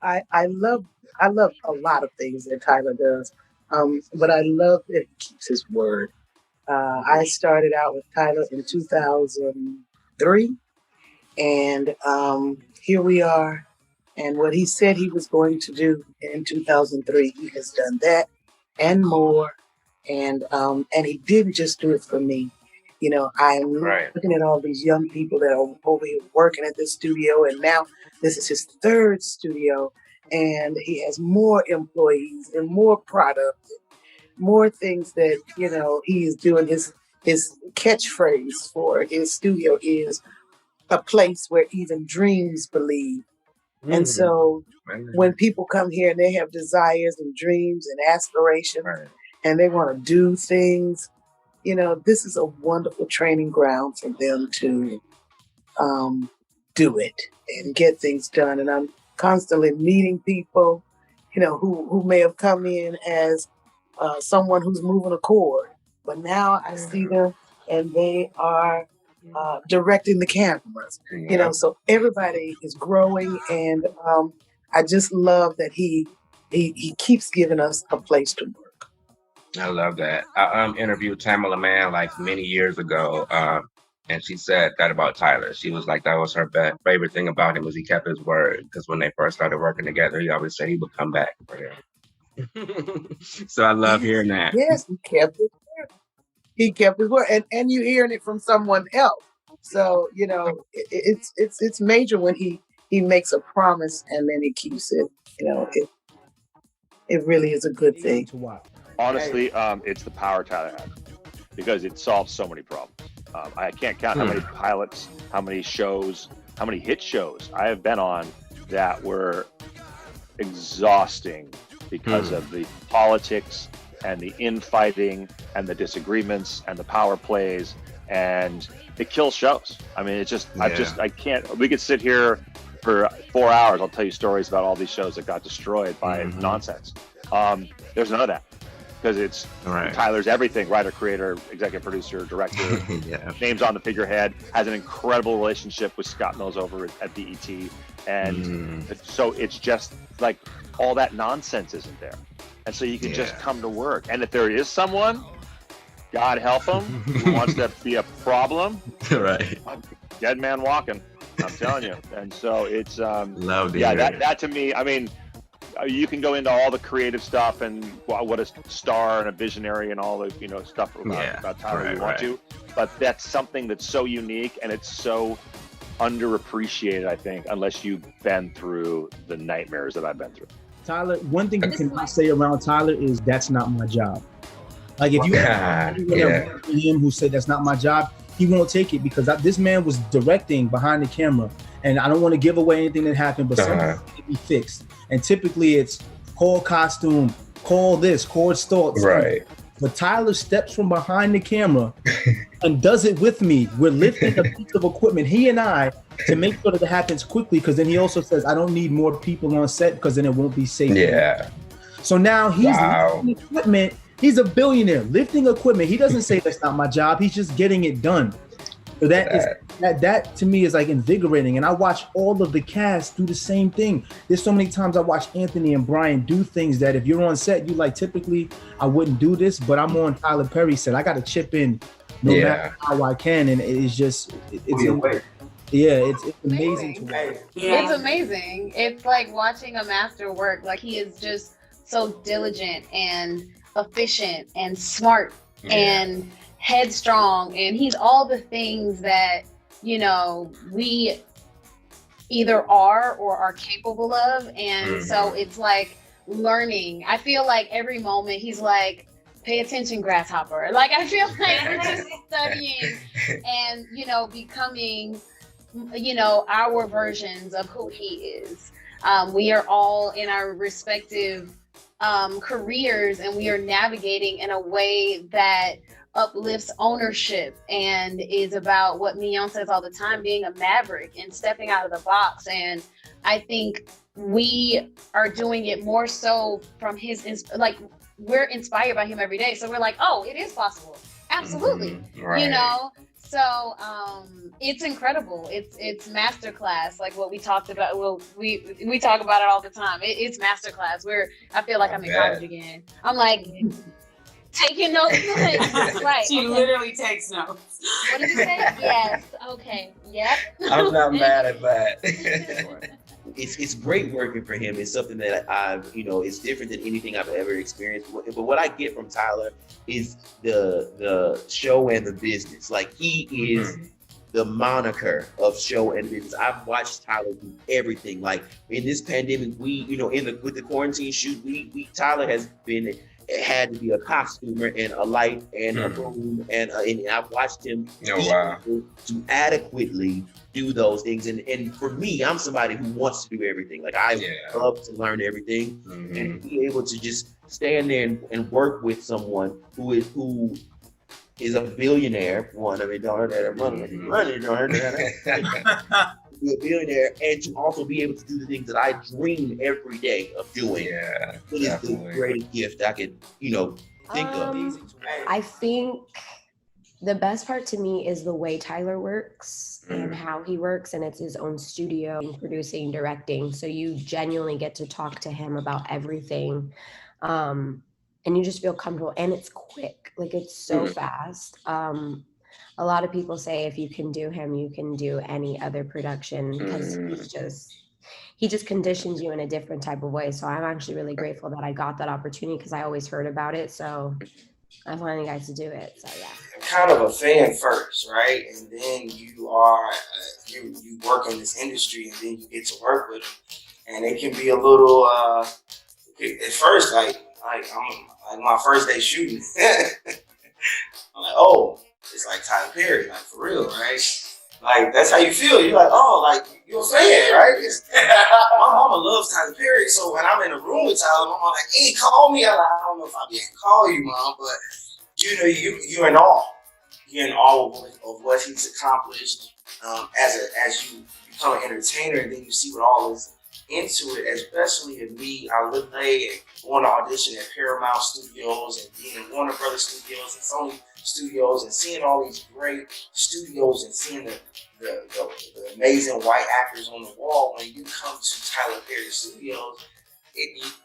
I love a lot of things that Tyler does, but I love that he keeps his word. I started out with Tyler in 2003, and here we are. And what he said he was going to do in 2003, he has done that and more. And he didn't just do it for me. You know, I'm looking at all these young people that are over here working at this studio, and now this is his third studio, and he has more employees and more product, more things that, you know, he is doing. His catchphrase for his studio is a place where even dreams believe. And so when people come here and they have desires and dreams and aspirations and they want to do things, you know, this is a wonderful training ground for them to do it and get things done. And I'm constantly meeting people, you know, who may have come in as someone who's moving a cord, but now I see them and they are directing the cameras, you know, so everybody is growing. And I just love that he keeps giving us a place to work. I love that. I interviewed Tamala Mann like many years ago, and she said that about Tyler. She was like, that was her favorite thing about him was he kept his word, because when they first started working together, he always said he would come back for him. So I love hearing that. Yes, he kept his word. He kept his word, and you're hearing it from someone else. So, you know, it's major when he makes a promise and then he keeps it. You know, it really is a good thing. Honestly, it's the power Tyler has, because it solves so many problems. I can't count how many pilots, how many shows, how many hit shows I have been on that were exhausting because of the politics and the infighting and the disagreements and the power plays, and it kills shows. I mean, it's just, I can't, we could sit here for 4 hours. I'll tell you stories about all these shows that got destroyed by nonsense. There's none of that, because it's Tyler's everything: writer, creator, executive producer, director, names on the figurehead, has an incredible relationship with Scott Mills over at BET. And so it's just like all that nonsense isn't there. And so you can just come to work. And if there is someone, God help him, who wants to be a problem, dead man walking, I'm telling you. And so it's, that to me, I mean, you can go into all the creative stuff and what a star and a visionary and all the, you know, stuff about Tyler you want to, but that's something that's so unique and it's so underappreciated, I think, unless you've been through the nightmares that I've been through. Tyler, one thing you cannot say around Tyler is that's not my job. Like if you have him who said that's not my job, he won't take it, because this man was directing behind the camera, and I don't want to give away anything that happened, but something can be fixed. And typically it's call costume, call this, call stalks. Right. But Tyler steps from behind the camera and does it with me. We're lifting a piece of equipment, he and I, to make sure that it happens quickly, because then he also says, I don't need more people on set because then it won't be safe. Yeah. So now he's lifting equipment. He's a billionaire lifting equipment. He doesn't say that's not my job. He's just getting it done. So that to me is like invigorating. And I watch all of the cast do the same thing. There's so many times I watch Anthony and Brian do things that if you're on set, you like, typically I wouldn't do this, but I'm on Tyler Perry's set. I got to chip in no matter how I can. And it's just, it's amazing to watch. It's amazing. It's like watching a master work. Like, he is just so diligent and efficient and smart and headstrong, and he's all the things that, you know, we either are or are capable of. And so it's like learning. I feel like every moment he's like, pay attention, grasshopper. Like, I feel like we're just studying and, you know, becoming, you know, our versions of who he is. We are all in our respective careers, and we are navigating in a way that uplifts ownership and is about what Mignon says all the time, being a maverick and stepping out of the box. And I think we are doing it more so from his, like, we're inspired by him every day. So we're like, oh, it is possible. Absolutely. You know? So it's incredible. It's Masterclass, like what we talked about. Well, we talk about it all the time. It's Masterclass where I feel like I'm in college again. I'm like taking notes. Right. She literally takes notes. What did you say? Yes. Okay. Yep. I'm not mad at that. It's great working for him. It's something that it's different than anything I've ever experienced. But what I get from Tyler is the show and the business. Like, he is the moniker of show and business. I've watched Tyler do everything. Like, in this pandemic, with the quarantine shoot, Tyler has had to be a costumer and a light and a room, and I've watched him to adequately do those things. And for me, I'm somebody who wants to do everything. Like, I love to learn everything, and be able to just stand there and work with someone who is a billionaire. One, I mean, don't hurt that money, don't hurt that. Be a billionaire, and to also be able to do the things that I dream every day of doing. Yeah, it is the greatest gift I could, think of. I think the best part to me is the way Tyler works and how he works, and it's his own studio, producing, directing. So you genuinely get to talk to him about everything. And you just feel comfortable, and it's quick. Like, it's so fast. A lot of people say if you can do him, you can do any other production, because he just conditions you in a different type of way. So I'm actually really grateful that I got that opportunity, because I always heard about it. So I finally got to do it. So yeah. Kind of a fan first, right? And then you are you work in this industry, and then you get to work with them, and it can be a little at first like I'm my first day shooting. I'm like, oh, it's like Tyler Perry, like, for real, right? Like, that's how you feel. You're like, oh, like, you're a fan, right? My mama loves Tyler Perry, so when I'm in a room with Tyler, my mama like, hey, call me. I'm like, I don't know if I'll be able to call you, Mom, but you're in awe. You're in awe of what he's accomplished as you become an entertainer, and then you see what all is into it, especially in me. I lived there and going to audition at Paramount Studios and being in Warner Brothers Studios and Sony Studios, and seeing all these great studios and seeing the amazing white actors on the wall. When you come to Tyler Perry Studios,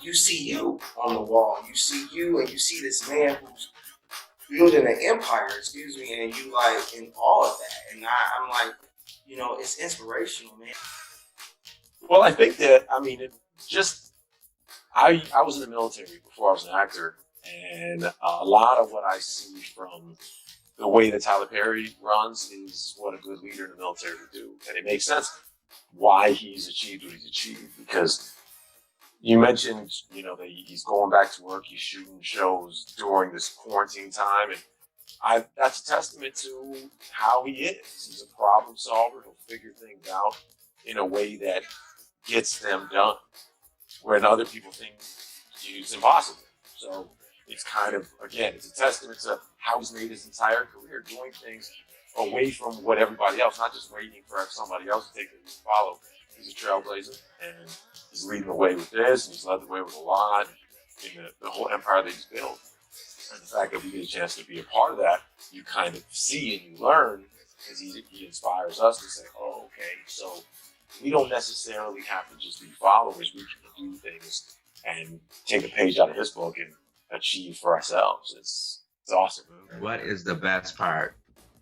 you see you on the wall. You see you, and you see this man who's building an empire, and you like in awe of that. And I'm like, it's inspirational, man. Well, I think that, I was in the military before I was an actor, and a lot of what I see from the way that Tyler Perry runs is what a good leader in the military would do. And it makes sense why he's achieved what he's achieved, because you mentioned, that he's going back to work, he's shooting shows during this quarantine time, and that's a testament to how he is. He's a problem solver. He'll figure things out in a way that gets them done, when other people think it's impossible. So it's kind of, again, it's a testament to how he's made his entire career, doing things away from what everybody else, not just waiting for somebody else to take it and follow. He's a trailblazer, and he's leading the way with this, and he's led the way with a lot in the whole empire that he's built. And the fact that we get a chance to be a part of that, you kind of see and you learn, because he inspires us to say, oh, okay, so we don't necessarily have to just be followers. We can do things and take a page out of his book and achieve for ourselves. It's awesome. What is the best part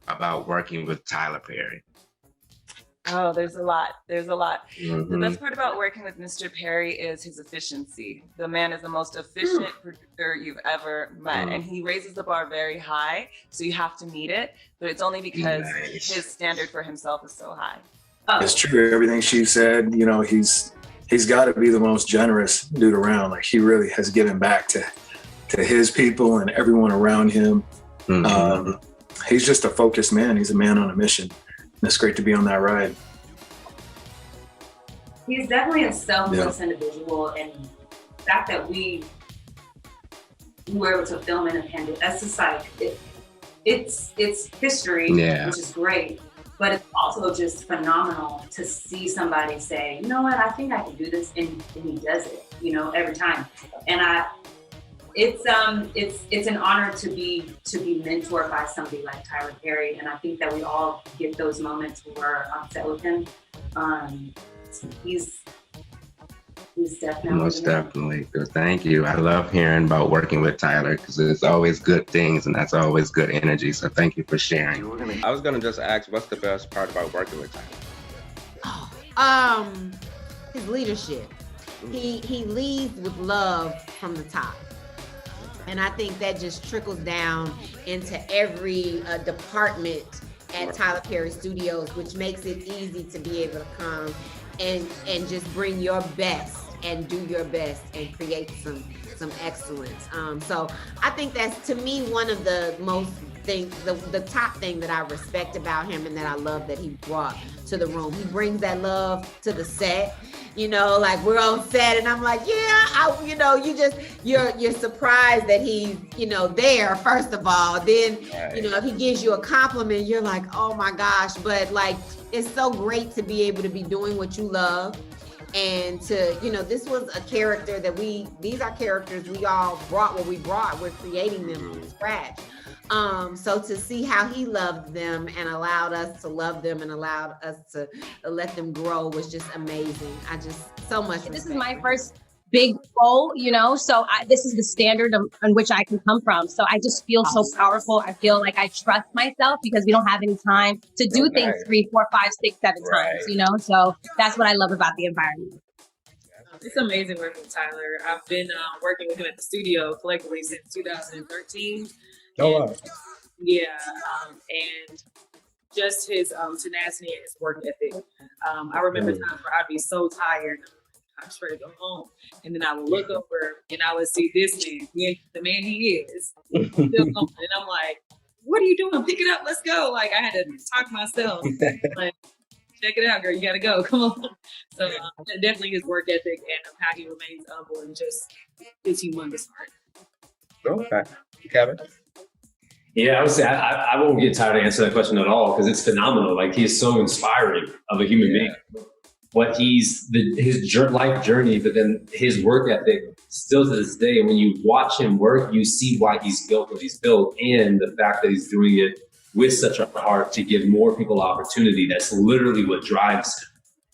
about working with Tyler Perry? Oh, there's a lot. The best part about working with Mr. Perry is his efficiency. The man is the most efficient producer you've ever met, and he raises the bar very high, so you have to meet it, but it's only because his standard for himself is so high. It's true. Everything she said, he's got to be the most generous dude around. Like, he really has given back to his people and everyone around him. He's just a focused man. He's a man on a mission. And it's great to be on that ride. He's definitely a selfless individual, and the fact that we were able to film in a pandemic, that's just like, it's history, which is great. But it's also just phenomenal to see somebody say, you know what, I think I can do this, and he does it, every time. And it's an honor to be mentored by somebody like Tyler Perry, and I think that we all get those moments where we're upset with him. He's definitely most definitely. Thank you. I love hearing about working with Tyler because it's always good things and that's always good energy. So thank you for sharing. I was gonna just ask, what's the best part about working with Tyler? His leadership. He leads with love from the top. And I think that just trickles down into every department at Tyler Perry Studios, which makes it easy to be able to come and just bring your best and do your best and create some excellence. So I think that's, to me, one of the most things, the top thing that I respect about him and that I love that he brought to the room. He brings that love to the set. You know, like we're on set and I'm like, yeah, you're surprised that he's, there, first of all. Then, if he gives you a compliment, you're like, oh my gosh. But like, it's so great to be able to be doing what you love. And to, this was a character that these are characters we all brought what we brought. We're creating them from scratch. So to see how he loved them and allowed us to love them and allowed us to let them grow was just amazing. I just so much. This is my first big role, so this is the standard on which I can come from. So I just feel so powerful. I feel like I trust myself because we don't have any time to do things 3, 4, 5, 6, 7 times, so that's what I love about the environment. It's amazing working with Tyler. I've been working with him at the studio collectively since 2013. Oh, wow. Yeah, and just his tenacity and his work ethic. I remember times where I'd be so tired, I'm just ready to go home. And then I would look over and I would see this man, the man he is, still going. And I'm like, what are you doing? Pick it up, let's go. Like, I had to talk myself. Like, check it out, girl, you gotta go, come on. So definitely his work ethic and how he remains humble and just his humongous heart. Okay. Kevin? Yeah, I would say I won't get tired of answering that question at all because it's phenomenal. Like, he is so inspiring of a human being. What his life journey, but then his work ethic still to this day. When you watch him work, you see why he's built what he's built, and the fact that he's doing it with such a heart to give more people opportunity. That's literally what drives him.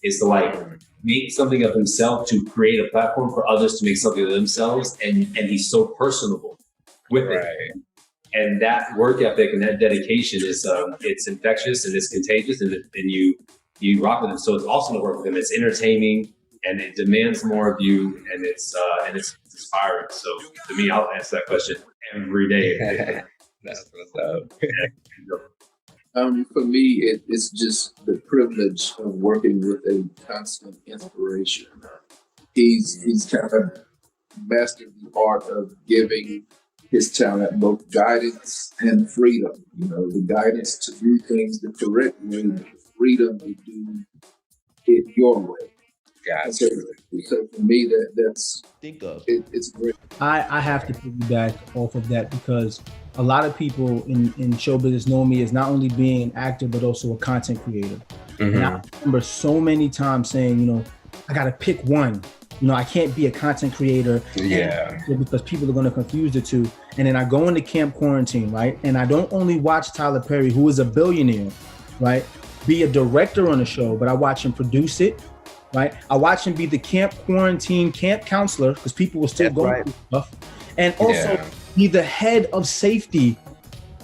Is to make something of himself to create a platform for others to make something of themselves, and he's so personable with it. And that work ethic and that dedication is it's infectious and it's contagious, and you rock with him. So it's awesome to work with him. It's entertaining and it demands more of you, and it's inspiring. So to me, I'll answer that question every day. That's what's up. For me, it's just the privilege of working with a constant inspiration. He's kind of mastered the art of giving his talent both guidance and freedom. The guidance to do things the correct way, the freedom to do it your way. Gotcha. So for me, that's it's great. I have to piggyback off of that because a lot of people in show business know me as not only being an actor, but also a content creator. And I remember so many times saying, I got to pick one. I can't be a content creator because people are going to confuse the two. And then I go into Camp Quarantine, right? And I don't only watch Tyler Perry, who is a billionaire, right, be a director on the show, but I watch him produce it, right? I watch him be the Camp Quarantine camp counselor because people were still going through stuff. And also be the head of safety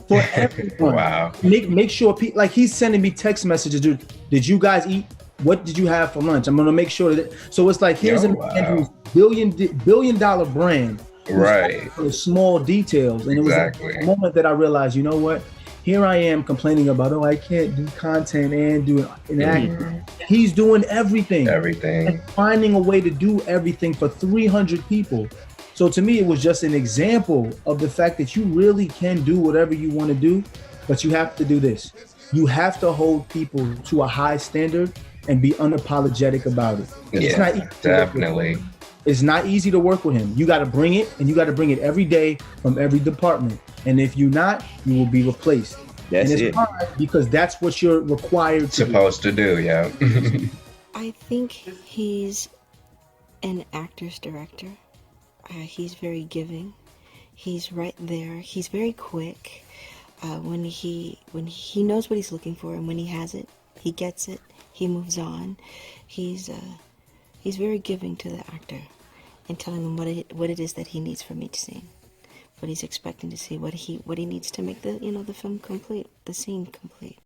for everyone. Wow. Make sure people, like he's sending me text messages, dude, did you guys eat? What did you have for lunch? I'm going to make sure that. So it's like, here's a man who's billion dollar brand. Right. For the small details. And it was a moment that I realized, you know what? Here I am complaining about, I can't do content and do an act. He's doing everything. And finding a way to do everything for 300 people. So to me, it was just an example of the fact that you really can do whatever you want to do, but you have to do this. You have to hold people to a high standard and be unapologetic about it. It's not easy definitely. It's not easy to work with him. You got to bring it, and you got to bring it every day from every department. And if you're not, you will be replaced. That's and it's hard because that's what you're required to do. Yeah. I think he's an actor's director. He's very giving. He's right there. He's very quick. When he knows what he's looking for, and when he has it, he gets it. He moves on. He's very giving to the actor, and telling him what it is that he needs from each scene, what he's expecting to see, what he needs to make the film complete, the scene complete.